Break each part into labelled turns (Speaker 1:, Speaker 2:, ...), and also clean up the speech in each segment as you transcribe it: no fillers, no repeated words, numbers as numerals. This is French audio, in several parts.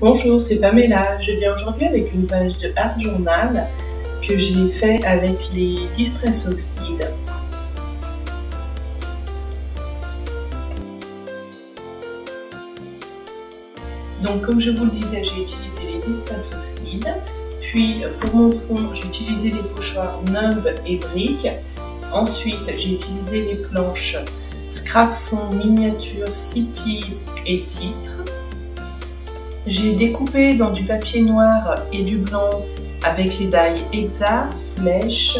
Speaker 1: Bonjour, c'est Pamela. Je viens aujourd'hui avec une page de Art Journal que j'ai fait avec les Distress Oxide. Donc comme je vous le disais, j'ai utilisé les Distress Oxide. Puis pour mon fond, j'ai utilisé les pochoirs Numb et Brick. Ensuite, j'ai utilisé les planches Scrap Fond, Miniature, City et Titre. J'ai découpé dans du papier noir et du blanc avec les die Hexa, Flèche,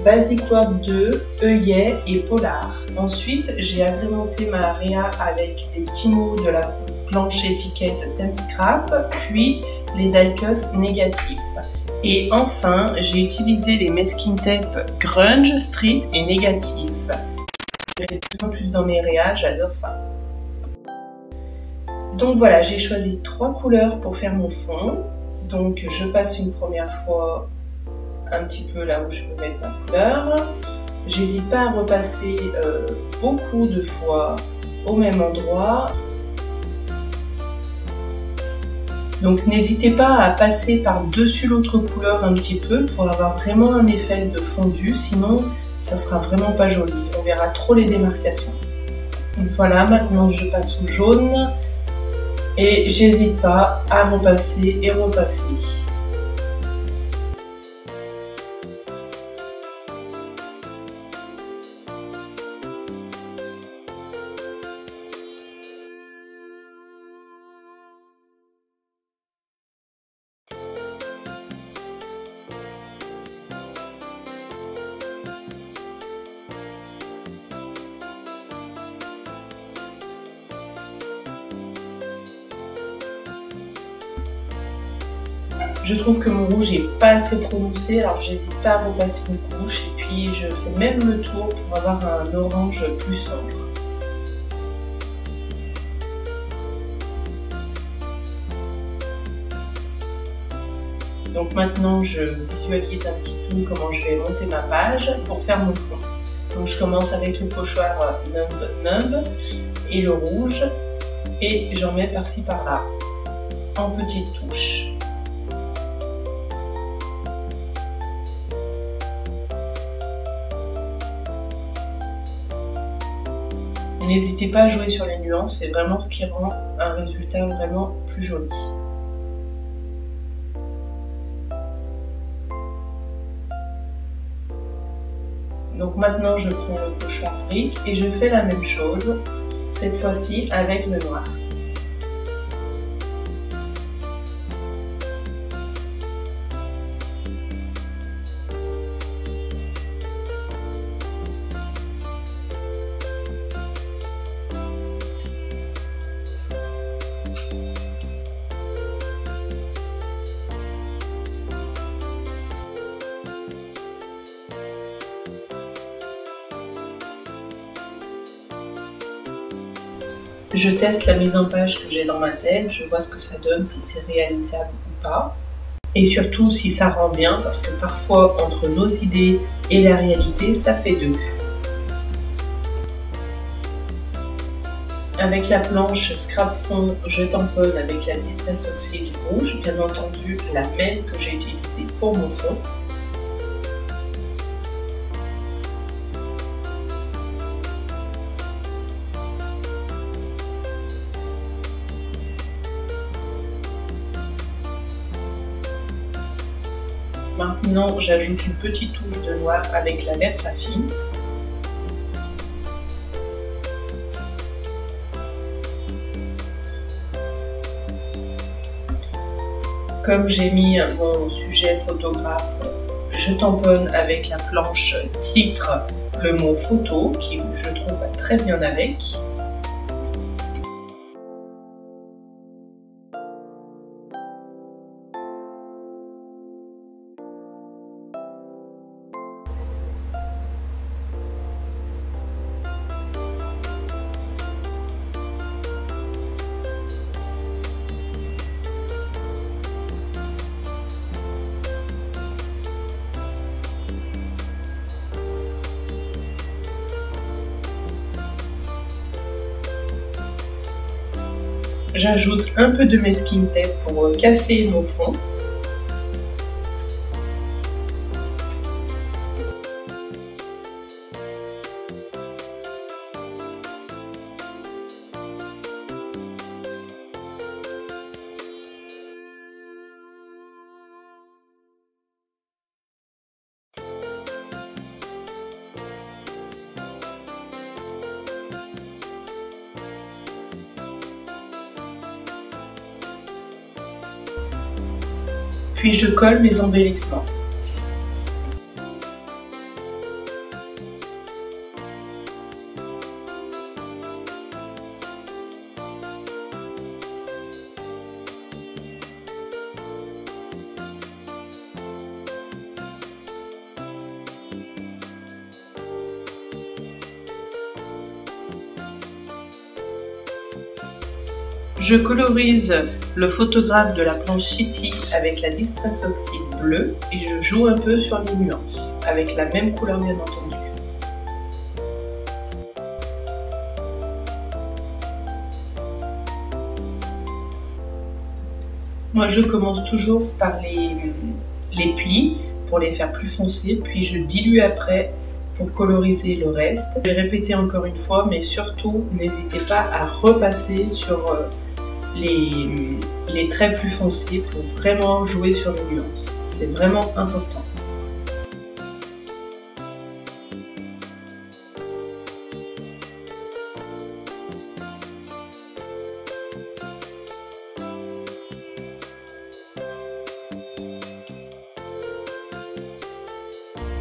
Speaker 1: Basic Work 2, œillet et polar. Ensuite, j'ai agrémenté ma area avec des petits mots de la planche étiquette Theme Scrap, puis les die cut négatifs. Et enfin, j'ai utilisé les masking tape Grunge, Street et négatif. Je vais de plus en plus dans mes réas, j'adore ça. Donc voilà, j'ai choisi 3 couleurs pour faire mon fond. Donc je passe une première fois un petit peu là où je veux mettre ma couleur. J'hésite pas à repasser beaucoup de fois au même endroit. Donc n'hésitez pas à passer par-dessus l'autre couleur un petit peu pour avoir vraiment un effet de fondu, sinon ça sera vraiment pas joli, on verra trop les démarcations. Donc voilà, maintenant je passe au jaune. Et j'hésite pas à repasser et repasser. Je trouve que mon rouge n'est pas assez prononcé, alors j'hésite pas à repasser une couche et puis je fais même le tour pour avoir un orange plus sombre. Donc maintenant je visualise un petit peu comment je vais monter ma page pour faire mon fond. Donc je commence avec le pochoir Numb et le rouge et j'en mets par-ci par-là en petites touches. N'hésitez pas à jouer sur les nuances, c'est vraiment ce qui rend un résultat vraiment plus joli. Donc maintenant je prends le pochoir Brick et je fais la même chose, cette fois-ci avec le noir. Je teste la mise en page que j'ai dans ma tête, je vois ce que ça donne, si c'est réalisable ou pas. Et surtout si ça rend bien, parce que parfois entre nos idées et la réalité, ça fait deux. Avec la planche Scrap Fond, je tamponne avec la Distress Oxide rouge, bien entendu la même que j'ai utilisée pour mon fond. Maintenant, j'ajoute une petite touche de noir avec la Versafine. Comme j'ai mis mon sujet photographe, je tamponne avec la planche Titre le mot photo, qui je trouve va très bien avec. j'ajoute un peu de masking tape pour casser mon fond. Puis je colle mes embellissements. Je colorise le photographe de la planche Shitty avec la Distress Oxide bleue et je joue un peu sur les nuances, avec la même couleur bien entendu. Moi je commence toujours par les plis pour les faire plus foncés, puis je dilue après pour coloriser le reste. Je vais répéter encore une fois, mais surtout n'hésitez pas à repasser sur les traits plus foncés pour vraiment jouer sur les nuances. C'est vraiment important.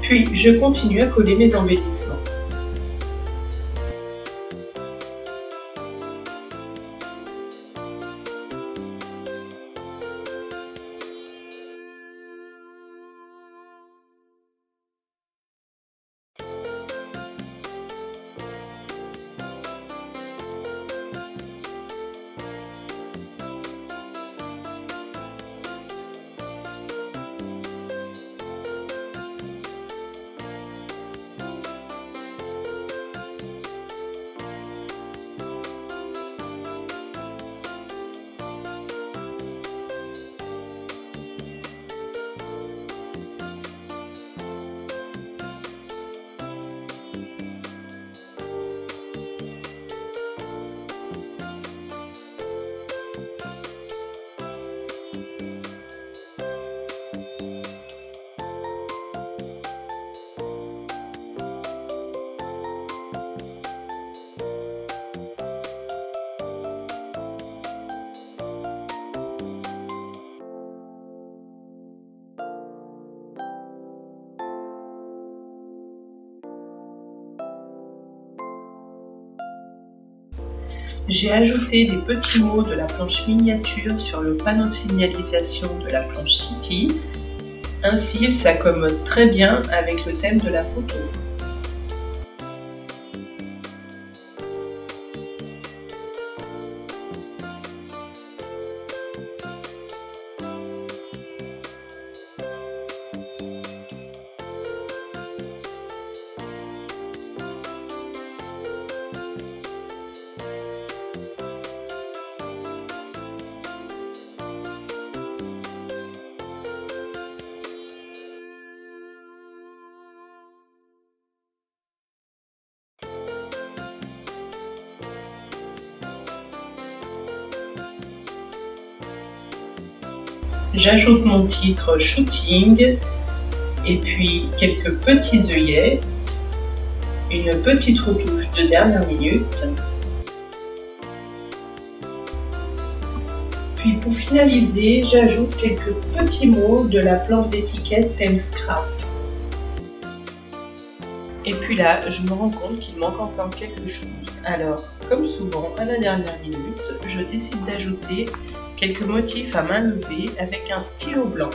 Speaker 1: Puis je continue à coller mes embellissements. J'ai ajouté des petits mots de la planche miniature sur le panneau de signalisation de la planche Shitty. Ainsi, il s'accommode très bien avec le thème de la photo. J'ajoute mon titre Shooting et puis quelques petits œillets, une petite retouche de dernière minute. Puis pour finaliser, j'ajoute quelques petits mots de la planche d'étiquette Thème Scrap. Et puis là, je me rends compte qu'il manque encore quelque chose. Alors, comme souvent, à la dernière minute, je décide d'ajouter quelques motifs à main levée avec un stylo blanc.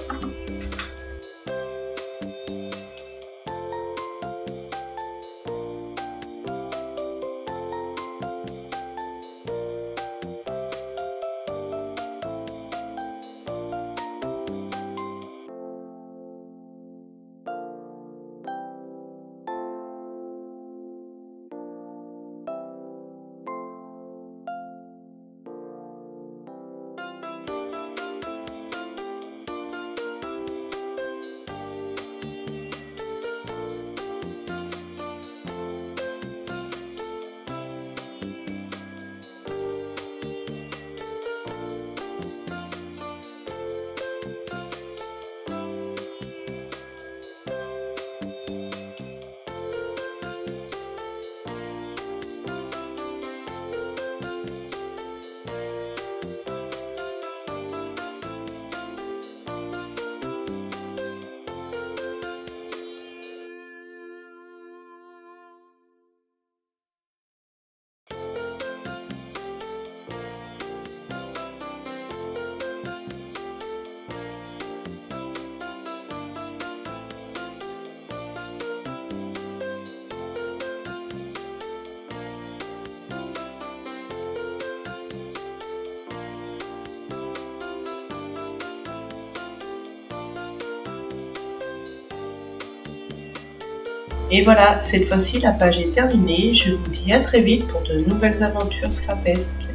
Speaker 1: Et voilà, cette fois-ci la page est terminée. Je vous dis à très vite pour de nouvelles aventures scrapesques.